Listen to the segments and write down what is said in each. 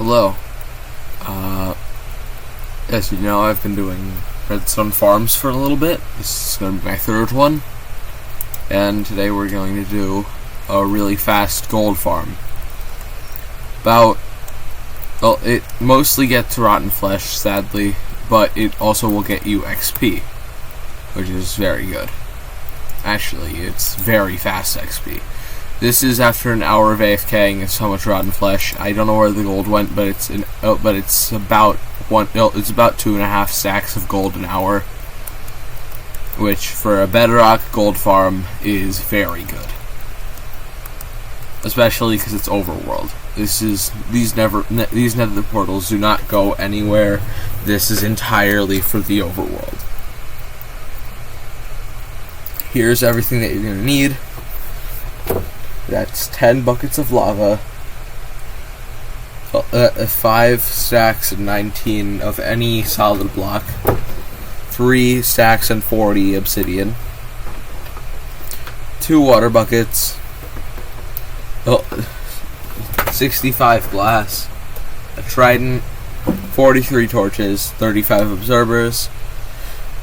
Hello. As you know, I've been doing redstone farms for a little bit. This is going to be my third one. And today we're going to do a really fast gold farm. It mostly gets rotten flesh, sadly, but it also will get you XP, which is very good. Actually, it's very fast XP. This is after an hour of AFKing and so much rotten flesh. I don't know where the gold went, but it's about 2.5 stacks of gold an hour, which for a bedrock gold farm is very good, especially because it's overworld. These nether portals do not go anywhere. This is entirely for the overworld. Here's everything that you're gonna need. That's 10 buckets of lava, 5 stacks and 19 of any solid block, 3 stacks and 40 obsidian, 2 water buckets, 65 glass, a trident, 43 torches, 35 observers,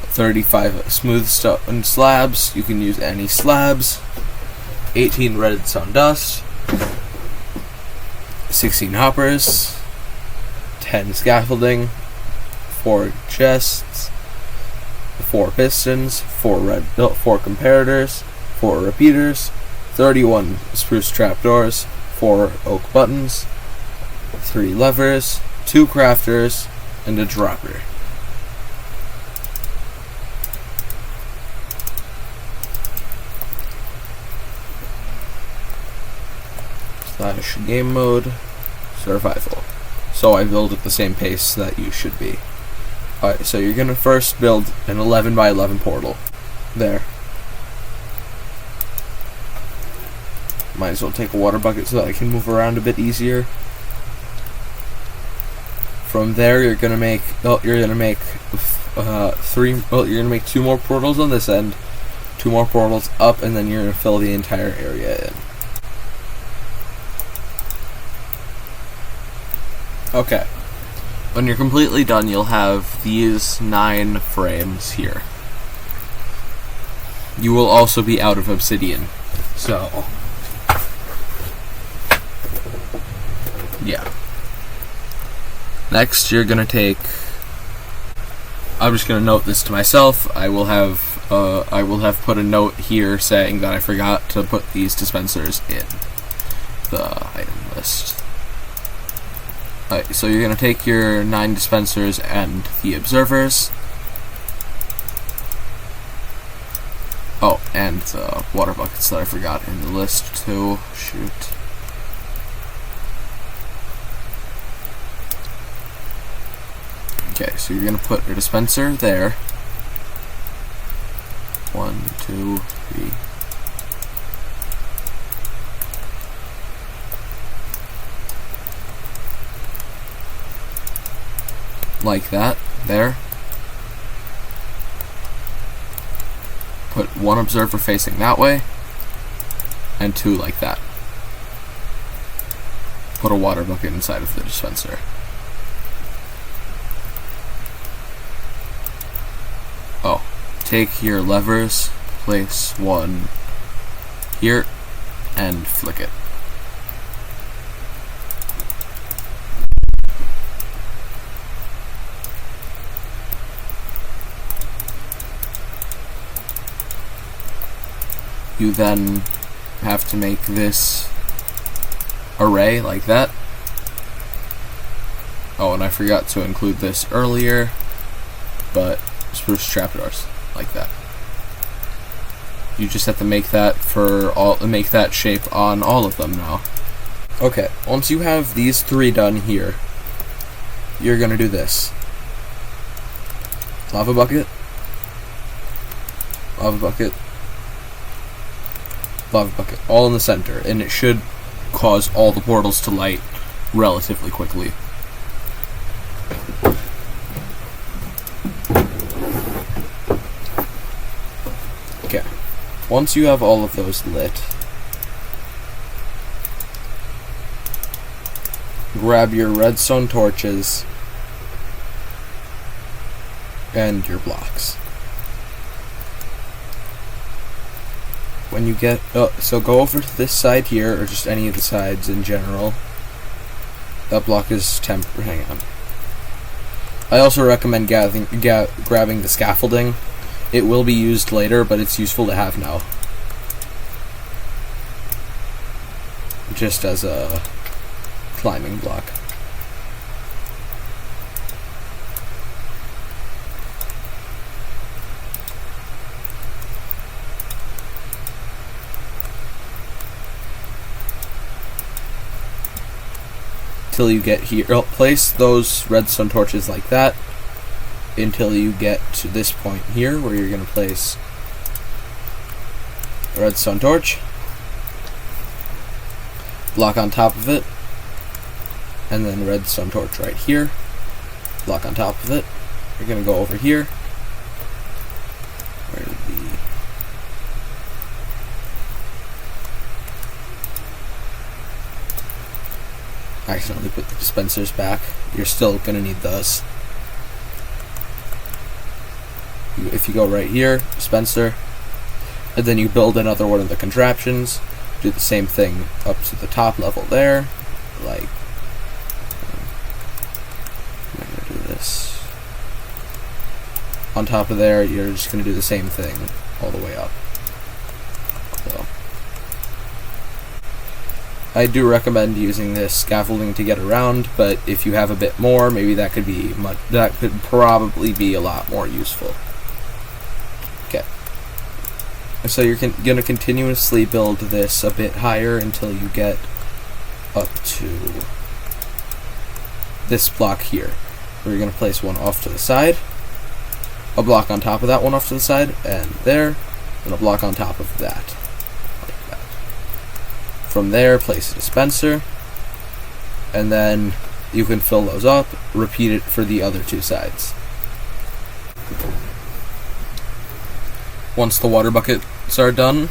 35 smooth stone slabs. You can use any slabs. 18 redstone dust, 16 hoppers, 10 scaffolding, 4 chests, 4 pistons, 4 comparators, 4 repeaters, 31 spruce trapdoors, 4 oak buttons, 3 levers, 2 crafters, and a dropper. / game mode, survival. So I build at the same pace that you should be. Alright, so you're gonna first build an 11 by 11 portal. There. Might as well take a water bucket so that I can move around a bit easier. From there, you're gonna make 2 more portals on this end, 2 more portals up, and then you're gonna fill the entire area in. Okay. When you're completely done, you'll have these 9 frames here. You will also be out of obsidian. So, yeah. Next, you're gonna take... I'm just gonna note this to myself. I will have put a note here saying that I forgot to put these dispensers in the item list. Alright, so you're going to take your 9 dispensers and the observers. Oh, and the water buckets that I forgot in the list too. Shoot. Okay, so you're going to put your dispenser there. 1, 2, 3. Like that, there. Put 1 observer facing that way, and 2 like that. Put a water bucket inside of the dispenser. Oh, take your levers, place 1 here, and flick it. You then have to make this array like that. Oh, and I forgot to include this earlier, but spruce trapdoors like that. You just have to make that make that shape on all of them now. Okay, once you have these 3 done here, you're gonna do this. Lava bucket, lava bucket, lava bucket, all in the center, and it should cause all the portals to light relatively quickly. Okay, once you have all of those lit, grab your redstone torches and your blocks. When you get, so go over to this side here, or just any of the sides in general. That block is hang on. I also recommend grabbing the scaffolding. It will be used later, but it's useful to have now. Just as a climbing block. Till you get here, place those redstone torches like that until you get to this point here where you're going to place a redstone torch, block on top of it, and then redstone torch right here, block on top of it. You're going to go over here. Where did I accidentally put the dispensers back. You're still going to need those. If you go right here, dispenser, and then you build another one of the contraptions, do the same thing up to the top level there, like, I'm going to do this. On top of there, you're just going to do the same thing all the way up. So, I do recommend using this scaffolding to get around, but if you have a bit more, maybe that could probably be a lot more useful. Okay. So you're going to continuously build this a bit higher until you get up to this block here, where you're going to place one off to the side, a block on top of that one off to the side, and there, and a block on top of that. From there, place a dispenser, and then you can fill those up, repeat it for the other two sides. Once the water buckets are done,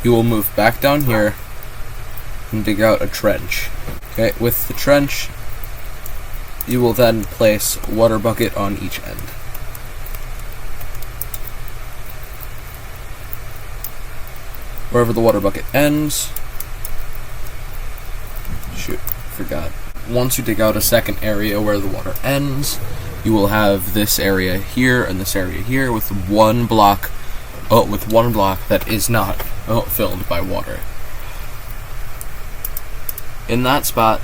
you will move back down here and dig out a trench. Okay, with the trench, you will then place a water bucket on each end. Wherever the water bucket ends, forgot. Once you dig out a second area where the water ends, you will have this area here and this area here with one block that is not filled by water. In that spot,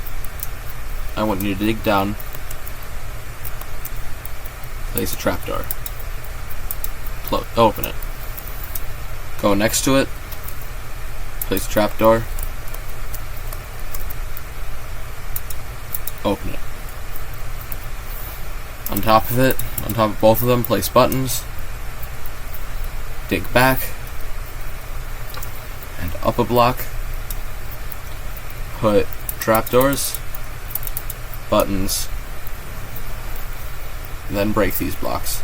I want you to dig down, place a trapdoor, open it, go next to it, place a trapdoor, open it. On top of it, on top of both of them, place buttons, dig back, and up a block, put trapdoors, buttons, and then break these blocks.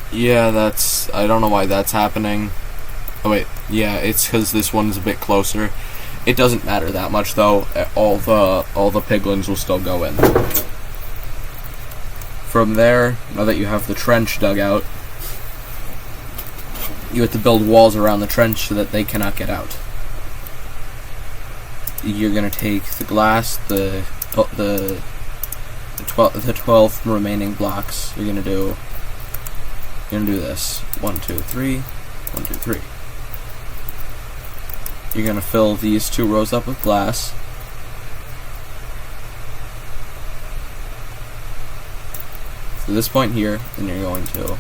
Yeah, I don't know why that's happening. Oh wait, yeah, it's because this one's a bit closer. It doesn't matter that much though. All the piglins will still go in. From there, now that you have the trench dug out, you have to build walls around the trench so that they cannot get out. You're gonna take the glass, the 12 remaining blocks. You're gonna do this. 1, 2, 3. 1, 2, 3. You're going to fill these two rows up with glass. To this point here, and you're going to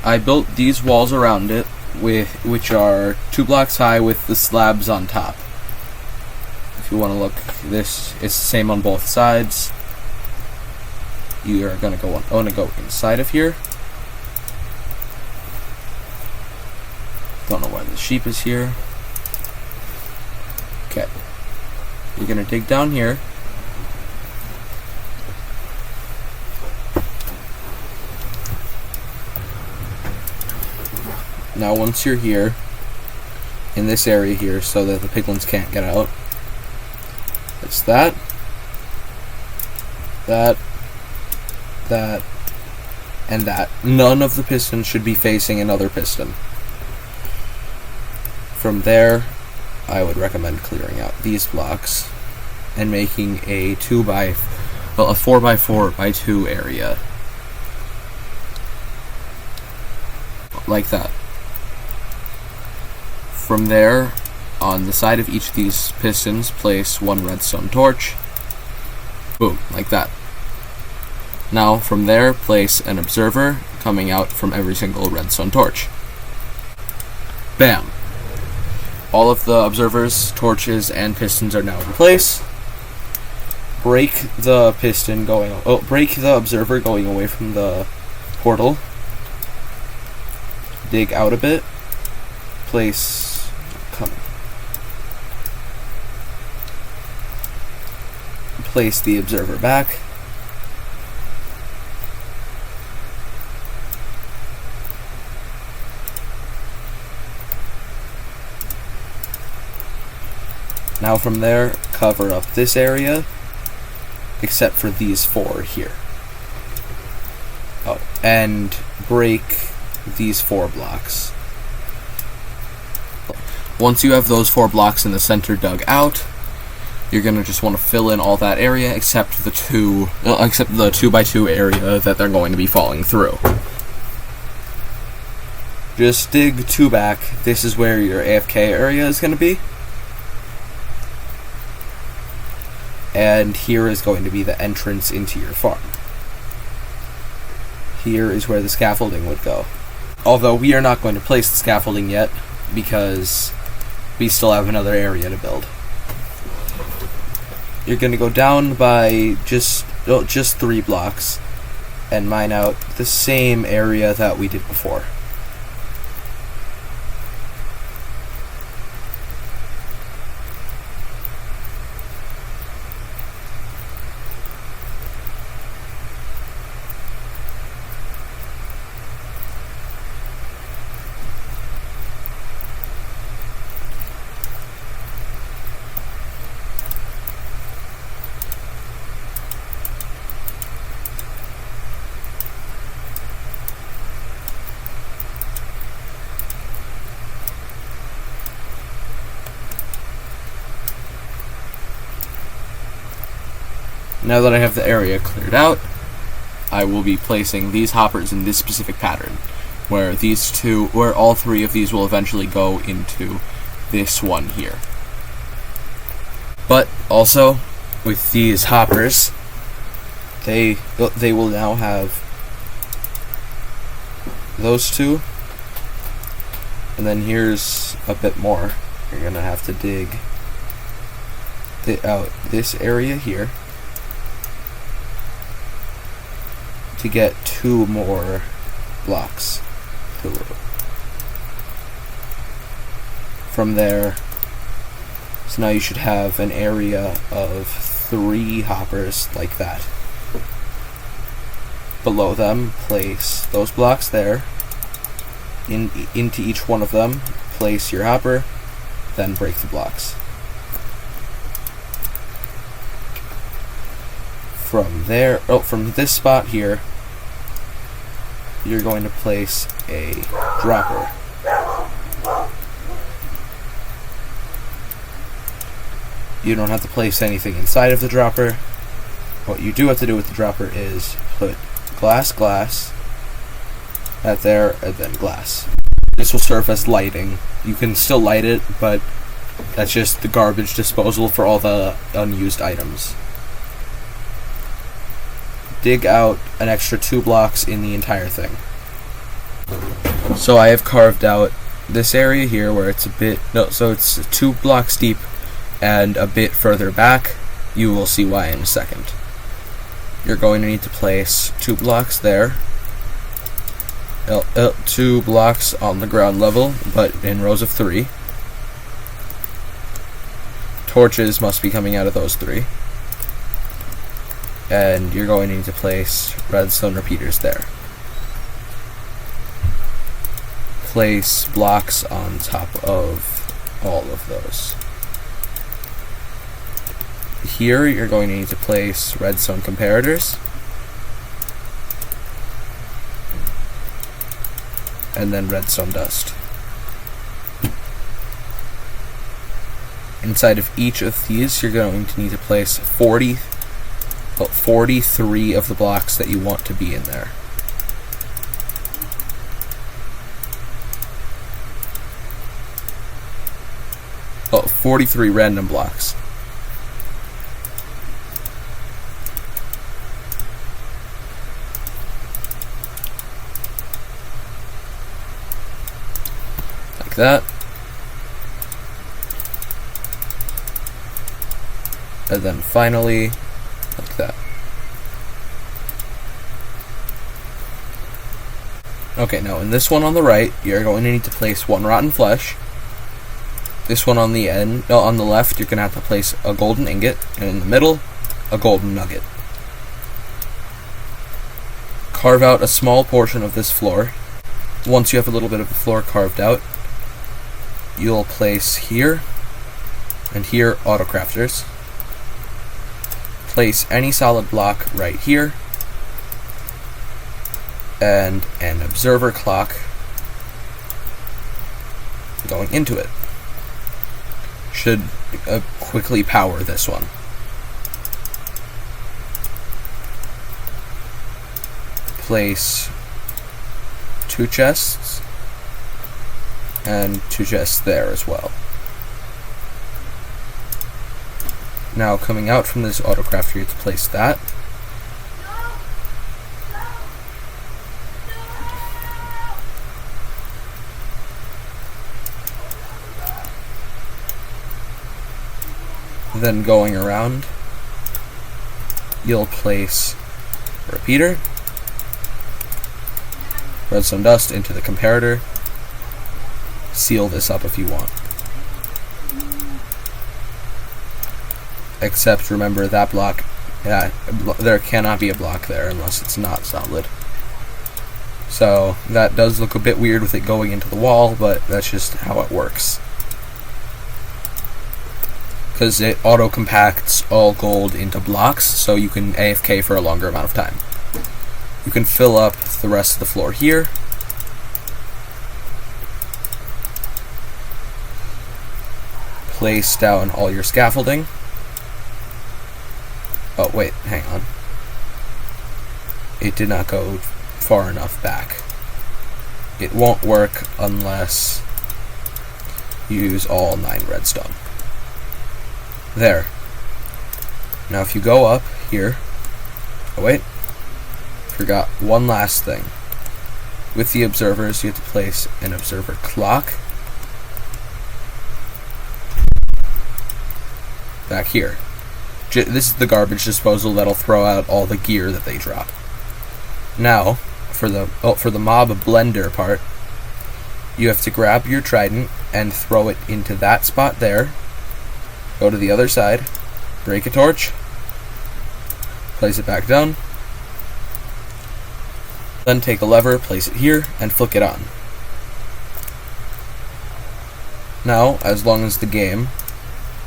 I built these walls around it, which are 2 blocks high with the slabs on top. If you want to look, this is the same on both sides. You are going to go inside of here. Don't know why the sheep is here. Okay. You're going to dig down here. Now once you're here, in this area here, so that the piglins can't get out, it's that, and that. None of the pistons should be facing another piston. From there, I would recommend clearing out these blocks and making a 4x4x2 area. Like that. From there, on the side of each of these pistons, place 1 redstone torch. Boom, like that. Now, from there, place an observer coming out from every single redstone torch. Bam! All of the observers, torches, and pistons are now in place. Break the observer going away from the portal. Dig out a bit. Place the observer back. Now from there, cover up this area, except for these 4 here. Oh, and break these 4 blocks. Once you have those 4 blocks in the center dug out, you're gonna just want to fill in all that area except the 2x2 area that they're going to be falling through. Just dig 2 back. This is where your AFK area is going to be. And here is going to be the entrance into your farm. Here is where the scaffolding would go. Although we are not going to place the scaffolding yet, because we still have another area to build. You're going to go down by just 3 blocks and mine out the same area that we did before. Now that I have the area cleared out, I will be placing these hoppers in this specific pattern, where all 3 of these will eventually go into this one here. But also, with these hoppers, they will now have those 2, and then here's a bit more. You're gonna have to dig out this area here to get 2 more blocks through. From there, so now you should have an area of 3 hoppers like that. Below them, place those blocks there. Into each one of them, place your hopper, then break the blocks. From there, from this spot here, you're going to place a dropper. You don't have to place anything inside of the dropper. What you do have to do with the dropper is put glass, that there, and then glass. This will serve as lighting. You can still light it, but that's just the garbage disposal for all the unused items. Dig out an extra 2 blocks in the entire thing. So I have carved out this area here where it's so it's 2 blocks deep and a bit further back. You will see why in a second. You're going to need to place 2 blocks there, 2 blocks on the ground level, but in rows of 3. Torches must be coming out of those 3. And you're going to need to place redstone repeaters there. Place blocks on top of all of those. Here you're going to need to place redstone comparators, and then redstone dust. Inside of each of these you're going to need to place 43 of the blocks that you want to be in there. Oh, 43 random blocks. Like that. And then finally, like that. Okay, now in this one on the right, you're going to need to place 1 rotten flesh. This one on the on the left, you're going to have to place a golden ingot, and in the middle, a golden nugget. Carve out a small portion of this floor. Once you have a little bit of the floor carved out, you'll place here and here autocrafters. Place any solid block right here, and an observer clock going into it. Should quickly power this one. Place 2 chests and 2 chests there as well. Now coming out from this autocrafter, you have to place that. Then going around, you'll place a repeater, redstone dust into the comparator, seal this up if you want. Except remember that block, there cannot be a block there unless it's not solid. So that does look a bit weird with it going into the wall, but that's just how it works. Because it auto-compacts all gold into blocks, so you can AFK for a longer amount of time. You can fill up the rest of the floor here. Place down all your scaffolding. Oh, wait, hang on. It did not go far enough back. It won't work unless you use all 9 redstone. There. Now if you go up here, oh wait, forgot one last thing. With the observers, you have to place an observer clock back here. This is the garbage disposal that'll throw out all the gear that they drop. Now, for the mob blender part, you have to grab your trident and throw it into that spot there. Go to the other side, break a torch, place it back down, then take a lever, place it here, and flick it on. Now, as long as the game,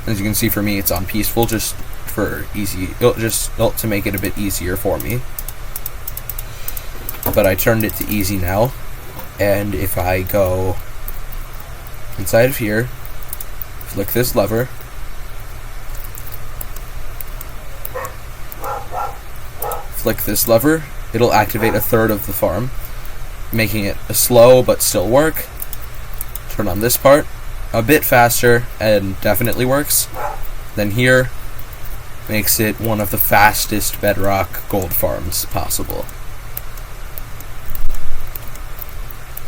as you can see for me, it's on peaceful, just for easy, just to make it a bit easier for me. But I turned it to easy now, and if I go inside of here, flick this lever, it'll activate a third of the farm, making it a slow but still work. Turn on this part, a bit faster, and definitely works. Then here, makes it one of the fastest bedrock gold farms possible.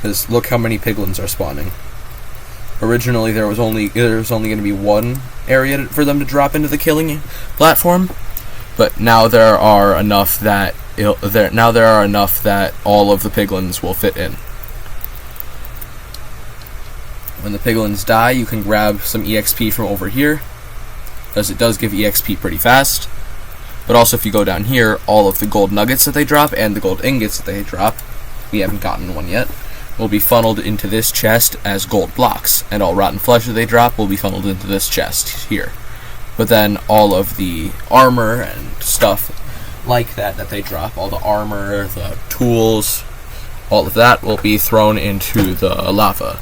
Because look how many piglins are spawning. Originally, there was only going to be one area for them to drop into the killing platform, but now there are enough that all of the piglins will fit in. When the piglins die, you can grab some EXP from over here, because it does give EXP pretty fast. But also, if you go down here, all of the gold nuggets that they drop and the gold ingots that they drop, we haven't gotten one yet, will be funneled into this chest as gold blocks, and all rotten flesh that they drop will be funneled into this chest here. But then all of the armor and stuff like that they drop, all the armor, the tools, all of that will be thrown into the lava.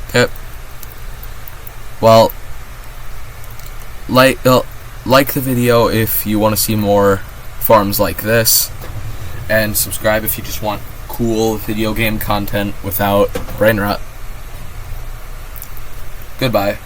Okay. Well, like the video if you want to see more farms like this, and subscribe if you just want cool video game content without brain rot. Goodbye.